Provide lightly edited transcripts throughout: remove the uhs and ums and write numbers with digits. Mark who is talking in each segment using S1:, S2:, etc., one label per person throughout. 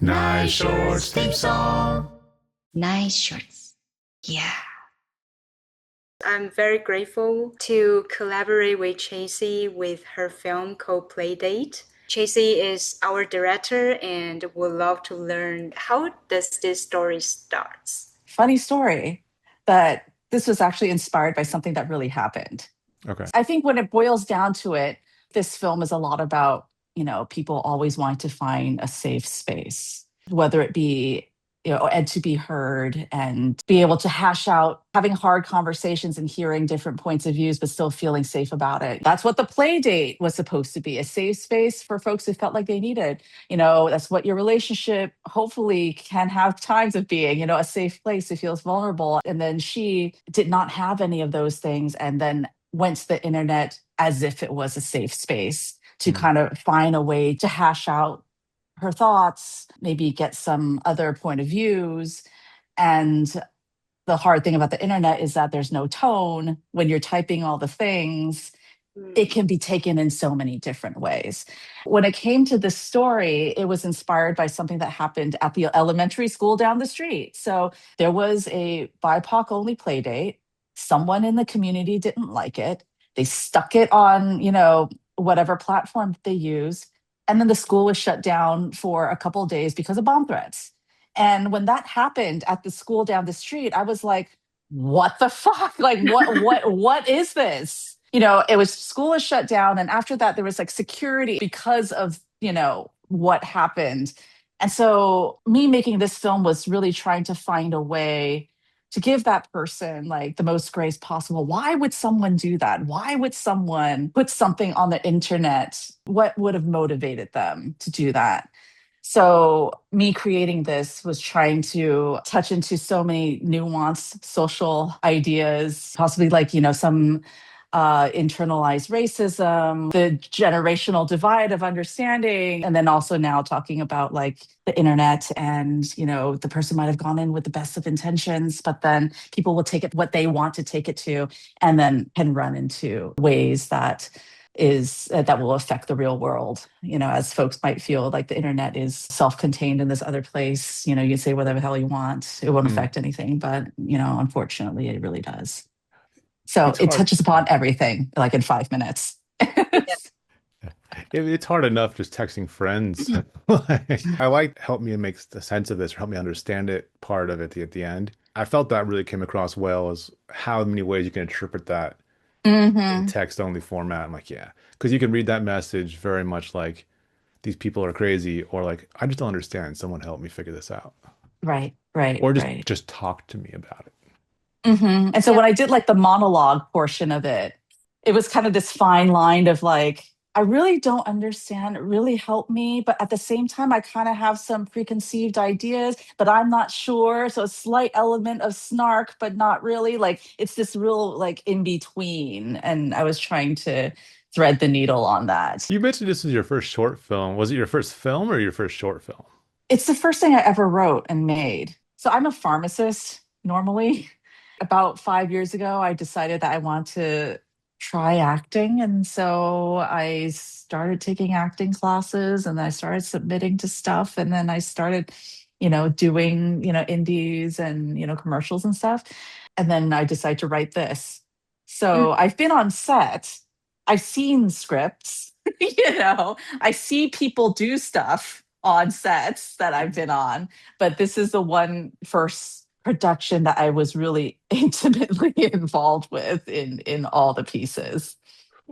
S1: Nice Shorts theme song.
S2: Nice shorts. Yeah.
S3: I'm very grateful to collaborate with Chesi with her film called Playdate. Chesi is our director and would love to learn how does this story starts.
S4: Funny story that this was actually inspired by something that really happened.
S1: Okay.
S4: I think when it boils down to it, this film is a lot about, people always wanting to find a safe space, whether it be, and to be heard and be able to hash out having hard conversations and hearing different points of views, but still feeling safe about it. That's what the play date was supposed to be, a safe space for folks who felt like they needed. That's what your relationship hopefully can have times of being, a safe place who feels vulnerable. And then she did not have any of those things. And then went to the internet as if it was a safe space to kind of find a way to hash out her thoughts, maybe get some other point of views. And the hard thing about the internet is that there's no tone when you're typing all the things. It can be taken in so many different ways. When it came to this story, it was inspired by something that happened at the elementary school down the street. So there was a BIPOC only play date. Someone in the community didn't like it. They stuck it on, whatever platform they used. And then the school was shut down for a couple of days because of bomb threats. And when that happened at the school down the street, I was like, what the fuck? Like, what is this? It was school was shut down. And after that, there was like security because of, what happened. And so me making this film was really trying to find a way to give that person like the most grace possible. Why would someone do that? Why would someone put something on the internet? What would have motivated them to do that? So me creating this was trying to touch into so many nuanced social ideas, possibly like, some internalized racism, the generational divide of understanding, and then also now talking about like the internet and, the person might have gone in with the best of intentions, but then people will take it what they want to take it to, and then can run into ways that will affect the real world, as folks might feel like the internet is self-contained in this other place. You can say whatever the hell you want, it won't affect anything, but unfortunately it really does. So it touches upon everything like in 5 minutes.
S1: It's hard enough just texting friends. I like help me make the sense of this or help me understand it part of it at the end. I felt that really came across well as how many ways you can interpret that in text only format. I'm like, yeah, because you can read that message very much like these people are crazy or like, I just don't understand. Someone help me figure this out.
S4: Right.
S1: Or
S4: Right.
S1: just talk to me about it.
S4: And so when I did like the monologue portion of it, it was kind of this fine line of like, I really don't understand, really help me. But at the same time, I kind of have some preconceived ideas, but I'm not sure. So a slight element of snark, but not really. Like it's this real like in between. And I was trying to thread the needle on that.
S1: You mentioned this was your first short film. Was it your first film or your first short film?
S4: It's the first thing I ever wrote and made. So I'm a pharmacist normally. About 5 years ago, I decided that I want to try acting. And so I started taking acting classes and I started submitting to stuff. And then I started, doing, indies and, commercials and stuff. And then I decided to write this. So I've been on set, I've seen scripts, I see people do stuff on sets that I've been on, but this is the one first production that I was really intimately involved with in all the pieces.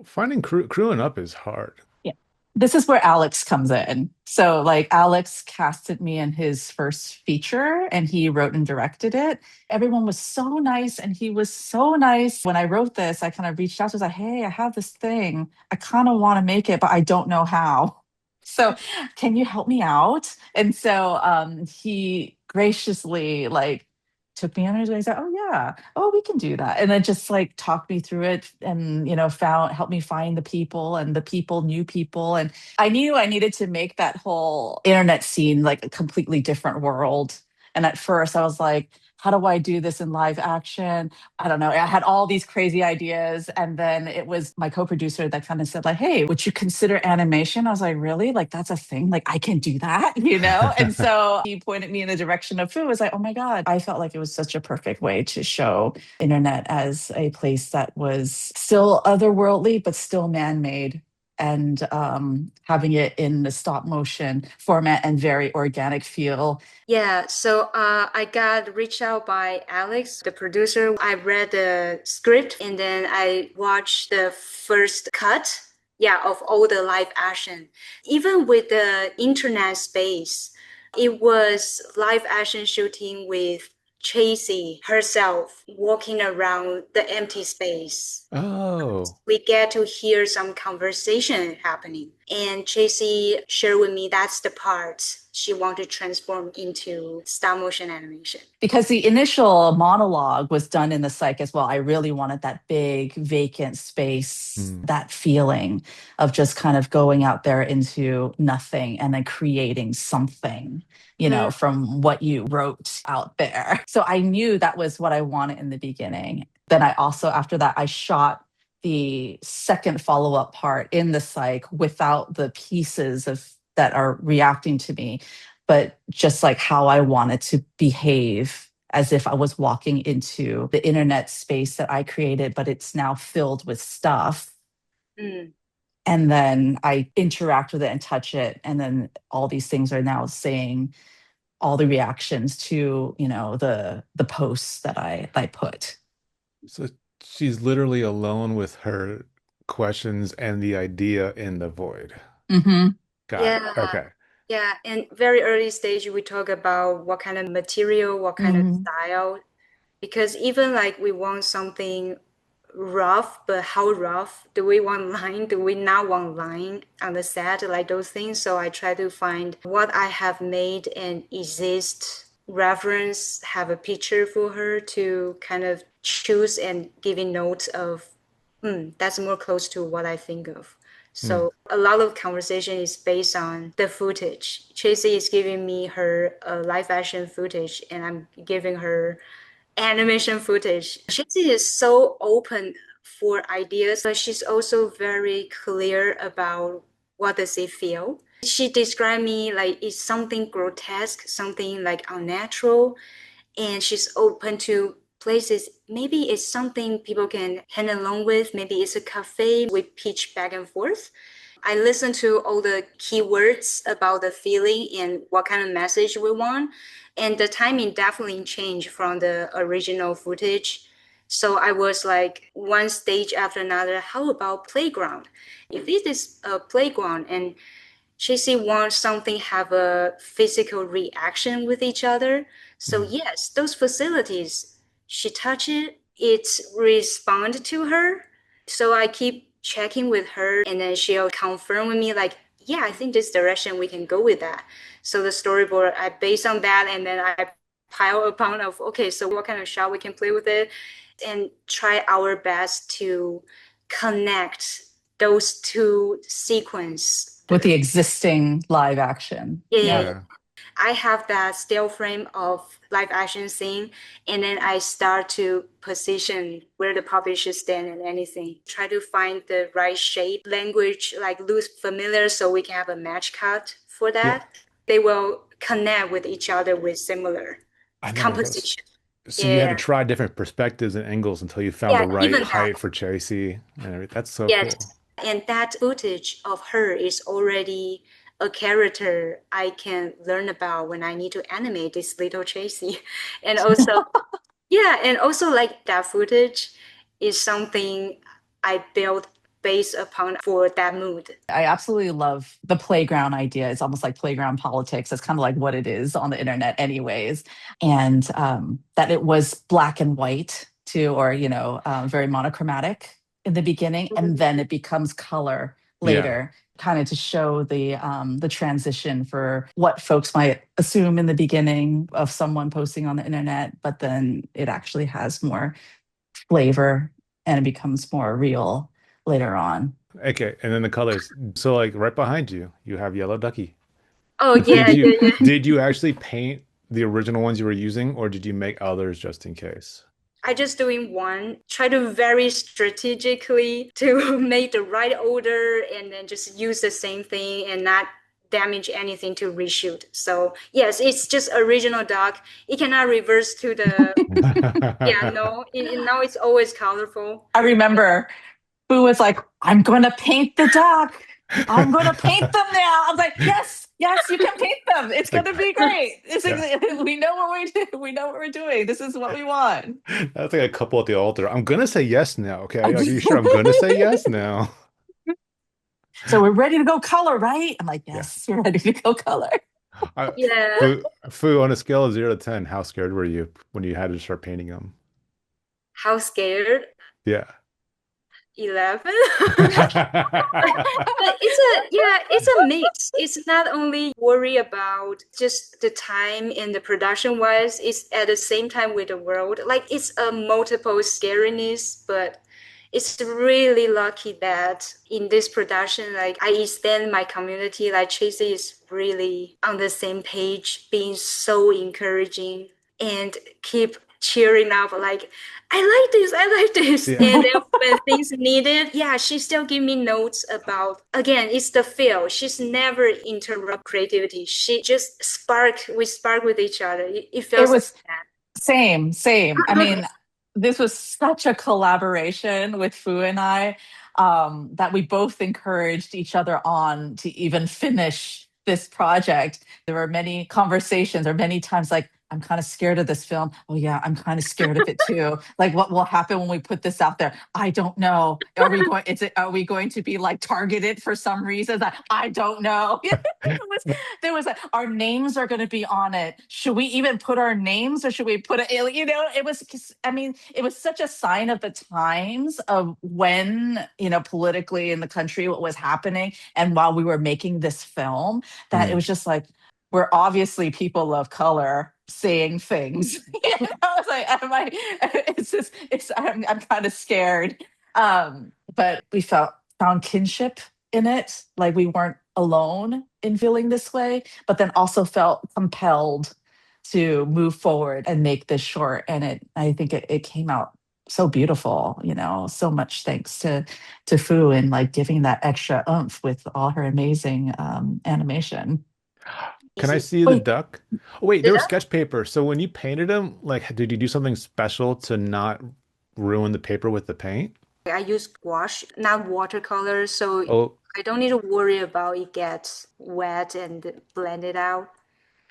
S1: Finding crewing up is hard.
S4: Yeah. This is where Alex comes in. So like Alex casted me in his first feature and he wrote and directed it. Everyone was so nice and he was so nice. When I wrote this, I kind of reached out to him, like, hey, I have this thing. I kind of want to make it, but I don't know how. So can you help me out? And so he graciously like took me under his wing and said, oh yeah, oh, we can do that. And then just like talked me through it and, helped me find the people and the people knew people. And I knew I needed to make that whole internet scene like a completely different world. And at first I was like, how do I do this in live action? I don't know. I had all these crazy ideas. And then it was my co-producer that kind of said, like, hey, would you consider animation? I was like, really? Like, that's a thing? Like, I can do that, you know? And so he pointed me in the direction of food. I was like, oh my God. I felt like it was such a perfect way to show internet as a place that was still otherworldly, but still man-made, and having it in the stop motion format and very organic feel.
S3: Yeah, so I got reached out by Alex, the producer. I read the script and then I watched the first cut, yeah, of all the live action. Even with the internet space, it was live action shooting with Chesi herself walking around the empty space.
S1: Oh,
S3: We get to hear some conversation happening. And Chesi shared with me that's the part she wanted to transform into stop motion animation.
S4: Because the initial monologue was done in the psych as well. I really wanted that big vacant space, that feeling of just kind of going out there into nothing and then creating something, you know, from what you wrote out there. So I knew that was what I wanted in the beginning. Then I also, after that, I shot the second follow-up part in the psych without the pieces of that are reacting to me, but just like how I wanted to behave as if I was walking into the internet space that I created, but it's now filled with stuff.
S3: Mm.
S4: And then I interact with it and touch it. And then all these things are now saying all the reactions to, you know, the posts that I put.
S1: so she's literally alone with her questions and the idea in the void.
S4: Mm-hmm.
S1: Got it.
S3: Yeah.
S1: Okay.
S3: Yeah, in very early stage, we talk about what kind of material, what kind of
S4: Mm-hmm.
S3: style, because even like we want something rough, but how rough? Do we want line? Do we not want line on the set? Like those things. So I try to find what I have made and exist reference, have a picture for her to kind of choose and giving notes of, that's more close to what I think of.
S1: Hmm.
S3: So a lot of conversation is based on the footage. Tracy is giving me her live action footage, and I'm giving her animation footage. Tracy is so open for ideas, but she's also very clear about what does it feel. She described me like it's something grotesque, something like unnatural, and she's open to places. Maybe it's something people can hand along with. Maybe it's a cafe we pitch back and forth. I listen to all the keywords about the feeling and what kind of message we want. And the timing definitely changed from the original footage. So I was like one stage after another. How about playground? If it is a playground and Chesi wants something have a physical reaction with each other. So yes, those facilities, she touch it, it respond to her. So I keep checking with her and then she'll confirm with me like, yeah, I think this direction we can go with that. So the storyboard, I base on that and then I pile upon of, okay, so what kind of shot we can play with it and try our best to connect those two sequence.
S4: With the existing live action.
S3: Yeah, yeah,
S4: Yeah.
S3: yeah.
S1: Yeah.
S3: I have that still frame of live action scene, and then I start to position where the puppet should stand and anything. Try to find the right shape, language, like loose familiar, so we can have a match cut for
S1: Yeah.
S3: that. They will connect with each other with similar
S1: I know that's
S3: composition.
S1: so you had to
S3: Yeah,
S1: try different perspectives and angles until you found
S3: yeah,
S1: the right
S3: even that.
S1: height for Chasey and everything. That's so
S3: Yes.
S1: cool.
S3: And that footage of her is already a character I can learn about when I need to animate this little Tracy. And also, yeah, and also like that footage is something I built based upon for that mood.
S4: I absolutely love the playground idea. It's almost like playground politics. That's kind of like what it is on the internet, anyways. And that it was black and white too, or, you know, very monochromatic in the beginning. And then it becomes color
S1: Yeah.
S4: later, kind of to show the transition for what folks might assume in the beginning of someone posting on the internet, but then it actually has more flavor and it becomes more real later on.
S1: Okay. And then the colors. So like right behind you, you have yellow ducky.
S3: Oh,
S1: Did
S3: yeah,
S1: you
S3: yeah, yeah.
S1: did you actually paint the original ones you were using, or did you make others just in case?
S3: I just doing one, try to very strategically to make the right order and then just use the same thing and not damage anything to reshoot. So yes, it's just original doc. It cannot reverse to the, yeah, no, now it's always colorful.
S4: I remember who was like, I'm going to paint the dock. I'm going to paint them now. I was like, yes, yes, you can paint them. It's
S1: It's
S4: going
S1: like,
S4: to be great.
S1: yeah,
S4: We know what we do. We know what we're doing. This is what we want.
S1: that's like a couple at the altar. I'm gonna say yes now. Okay, are you sure? I'm gonna say yes now.
S4: So we're ready to go color, right? I'm like,
S1: Yeah.
S4: yes, we're ready to go color.
S1: I,
S3: Yeah,
S1: Fu, on a scale of 0 to 10, how scared were you when you had to start painting them?
S3: how scared?
S1: Yeah.
S3: 11. But it's a mix. It's not only worry about just the time and the production wise, it's at the same time with the world. Like it's a multiple scariness, but it's really lucky that in this production, like I extend my community, like Chesi is really on the same page, being so encouraging and keep cheering up like I like this.
S1: Yeah.
S3: And then when things needed, yeah, she still give me notes about again, it's the feel. She's never interrupt creativity. She just we spark with each other. It
S4: It
S3: feels like
S4: was same, same. I
S3: that.
S4: mean, this was such a collaboration with Fu and I, that we both encouraged each other on to even finish this project. There were many conversations or many times like, I'm kind of scared of this film. Oh yeah, I'm kind of scared of it too. Like what will happen when we put this out there? I don't know. Are we going to be like targeted for some reason? I don't know. There was our names are going to be on it. Should we even put our names or should we put it? You know, it was. I mean, it was such a sign of the times of when politically in the country what was happening, and while we were making this film, that it
S1: Mm.
S4: was just like we're obviously people of color saying things. I was like, am I? It's just. I'm kind of scared. But we found kinship in it. Like we weren't alone in feeling this way, but then also felt compelled to move forward and make this short. And I think it came out so beautiful, so much thanks to Fu and like giving that extra oomph with all her amazing animation.
S1: Can I
S3: Easy.
S1: see the
S4: Wait,
S1: duck? Oh, wait, there
S3: Did
S1: was sketch paper. So when you painted them, like, did you do something special to not ruin the paper with the paint?
S3: I use gouache, not watercolor, so
S1: Oh,
S3: I don't need to worry about it gets wet and blended out.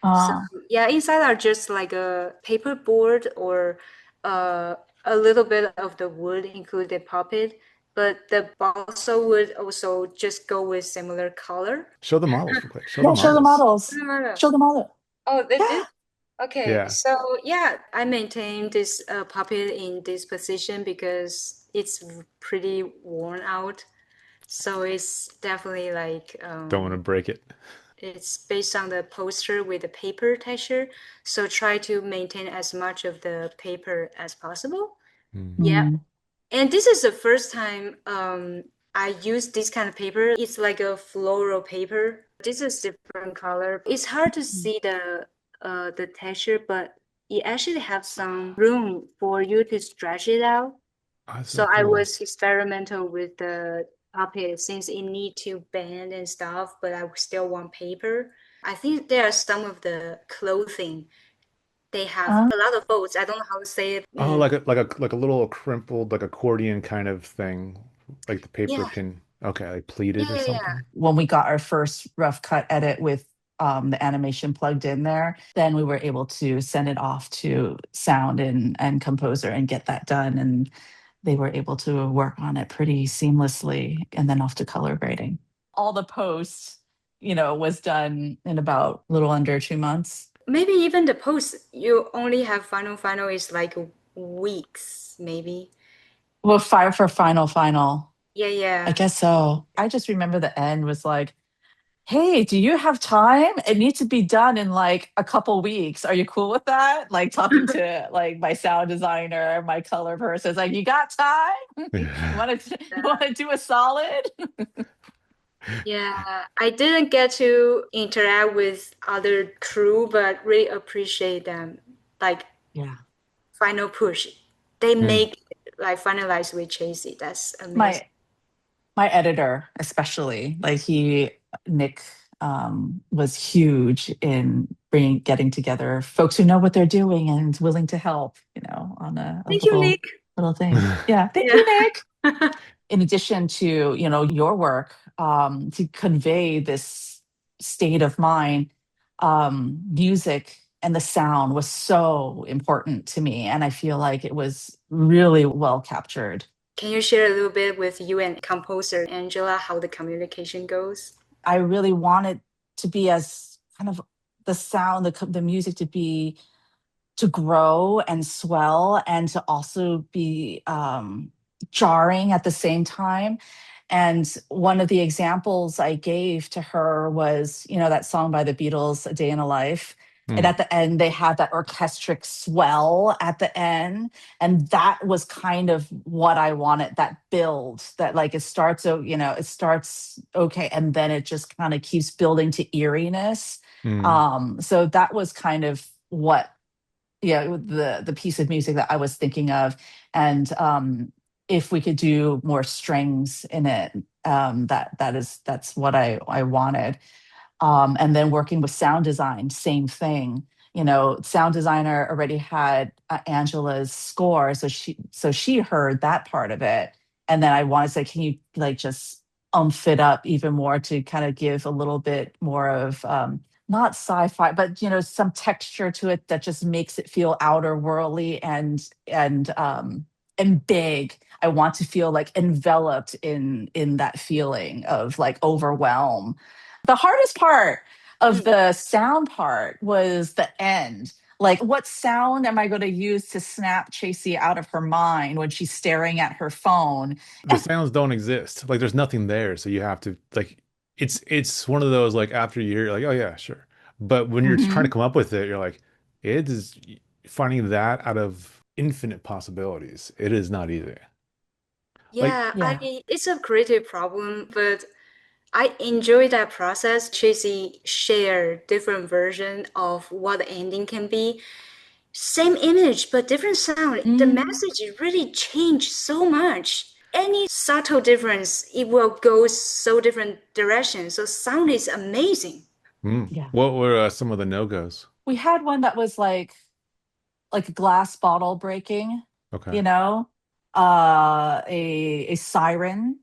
S3: So
S4: uh,
S3: yeah, inside are just like a paper board or uh, a little bit of the wood included puppet, but the balsa wood also just go with similar color.
S1: show the models real quick. Show the
S4: yeah, show the
S1: models.
S4: models.
S3: No, no, no.
S4: Show the model.
S3: Oh, they
S4: Yeah.
S3: did? Okay,
S1: Yeah.
S3: so yeah, I maintain this puppet in this position because it's pretty worn out. So it's definitely like
S1: Don't want to break it.
S3: it's based on the poster with the paper texture. So try to maintain as much of the paper as possible.
S1: Mm.
S3: Yeah.
S4: Mm.
S3: And this is the first time I use this kind of paper. It's like a floral paper. This is different color. It's hard to see the texture, but it actually have some room for you to stretch it out.
S1: Oh, that's so
S3: So I
S1: cool.
S3: was experimental with the puppet since it need to bend and stuff, but I still want paper. I think there are some of the clothing they have
S4: Uh,
S3: a lot of folds. I don't know how to say it.
S1: Oh, like a little crimpled like accordion kind of thing. Like the paper
S3: Yeah,
S1: can okay, like
S3: yeah,
S1: pleated or
S3: yeah, yeah.
S1: something.
S4: when we got our first rough cut edit with the animation plugged in there, then we were able to send it off to sound and composer and get that done. And they were able to work on it pretty seamlessly and then off to color grading. All the post, was done in about a little under 2 months.
S3: Maybe even the post you only have final is like weeks, maybe.
S4: Well, fire for final.
S3: Yeah,
S4: I
S3: yeah.
S4: guess so. I just remember the end was like, hey, do you have time? It needs to be done in like a couple weeks. Are you cool with that? Like talking to like my sound designer, my color person. It's like, you got time? You want to do a solid?
S3: Yeah, I didn't get to interact with other crew, but really appreciate them. Like
S4: Yeah.
S3: final push, they
S1: Hmm.
S3: make it, like finalize with Chasey. That's amazing.
S4: My my editor, especially, like Nick, was huge in getting together folks who know what they're doing and willing to help, on a
S3: Thank you, Nick.
S4: little thing. Yeah. Thank
S3: Yeah.
S4: you, Nick. In addition to, your work, to convey this state of mind, music and the sound was so important to me. And I feel like it was really well captured.
S3: Can you share a little bit with you and composer Angela how the communication goes?
S4: I really wanted to be as kind of the sound, the music to grow and swell and to also be jarring at the same time. And one of the examples I gave to her was, that song by the Beatles, A Day in a Life. And
S1: Hmm.
S4: at the end, they had that orchestric swell at the end. And that was kind of what I wanted, that build that like it starts okay. And then it just kind of keeps building to eeriness.
S1: Hmm.
S4: So that was kind of what the piece of music that I was thinking of, and if we could do more strings in it, that's what I wanted. And then working with sound design, same thing. Sound designer already had Angela's score, so she heard that part of it, and then I wanted to say, can you like just it up even more to kind of give a little bit more of not sci-fi, but some texture to it that just makes it feel outer worldly and big. I want to feel like enveloped in that feeling of like overwhelm. The hardest part of
S3: Mm.
S4: the sound part was the end. Like, what sound am I going to use to snap Chasey out of her mind when she's staring at her phone?
S1: The sounds don't exist. Like there's nothing there, so you have to like it's one of those like after you hear you're like, oh yeah, sure. But when you're trying to
S4: Mhm.
S1: come up with it, you're like, it is finding that out of infinite possibilities. It is not easy. Like,
S3: Yeah,
S4: Yeah.
S3: it's a creative problem, but I enjoy that process. Tracy share different version of what the ending can be. Same image, but different sound. The
S4: Mm,
S3: message really changed so much. Any subtle difference, it will go so different directions. So sound is amazing.
S4: yeah.
S1: what were some of the no-goes?
S4: We had one that was like a glass bottle breaking,
S1: Okay.
S4: you know, a siren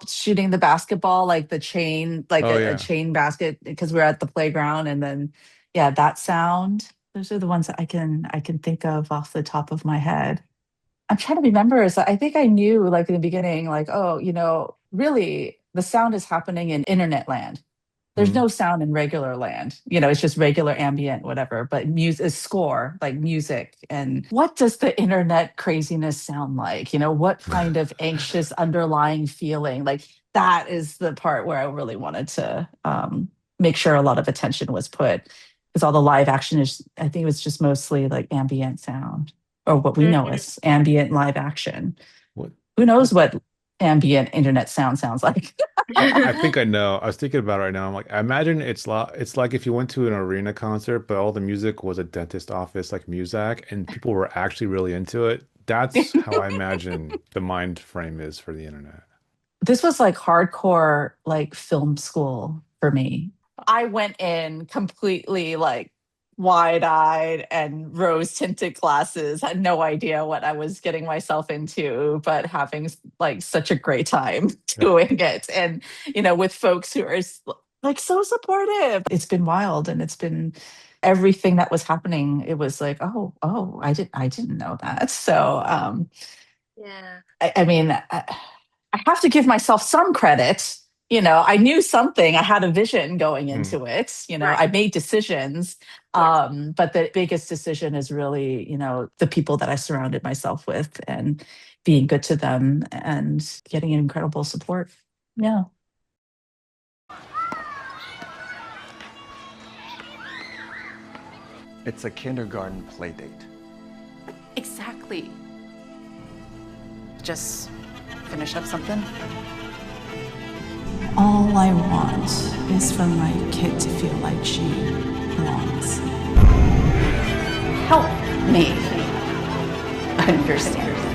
S4: shooting the basketball, like the chain, like
S1: Oh
S4: a
S1: yeah.
S4: chain basket, because we're at the playground, and then yeah, that sound. Those are the ones that I can think of off the top of my head. I'm trying to remember. So I think I knew like in the beginning, like, oh, really the sound is happening in internet land. There's
S1: Hmm.
S4: no sound in regular land. It's just regular ambient, whatever. But music, score, like music. And what does the internet craziness sound like? What kind of anxious underlying feeling? Like that is the part where I really wanted to make sure a lot of attention was put, because all the live action is, I think it was just mostly like ambient sound, or what we know
S3: Mhm.
S4: as ambient live action.
S1: What?
S4: Who knows what ambient internet sound sounds like?
S1: I think I know. I was thinking about it right now. I'm like, I imagine it's like if you went to an arena concert, but all the music was a dentist office like Muzak, and people were actually really into it. That's how I imagine the mind frame is for the internet.
S4: This was like hardcore like film school for me. I went in completely like wide-eyed and rose-tinted glasses, had no idea what I was getting myself into, but having like such a great time doing it. And with folks who are like so supportive. It's been wild, and it's been everything that was happening. It was like, oh, I didn't know that. So
S3: Yeah.
S4: I mean, I have to give myself some credit. I knew something. I had a vision going
S1: Hmm.
S4: into it.
S3: Right.
S4: I made decisions.
S3: Yes.
S4: But the biggest decision is really, the people that I surrounded myself with, and being good to them and getting incredible support. Yeah.
S5: It's a kindergarten play date.
S4: Exactly. Just finish up something. All All I want is for my kid to feel like she belongs. Help me understand.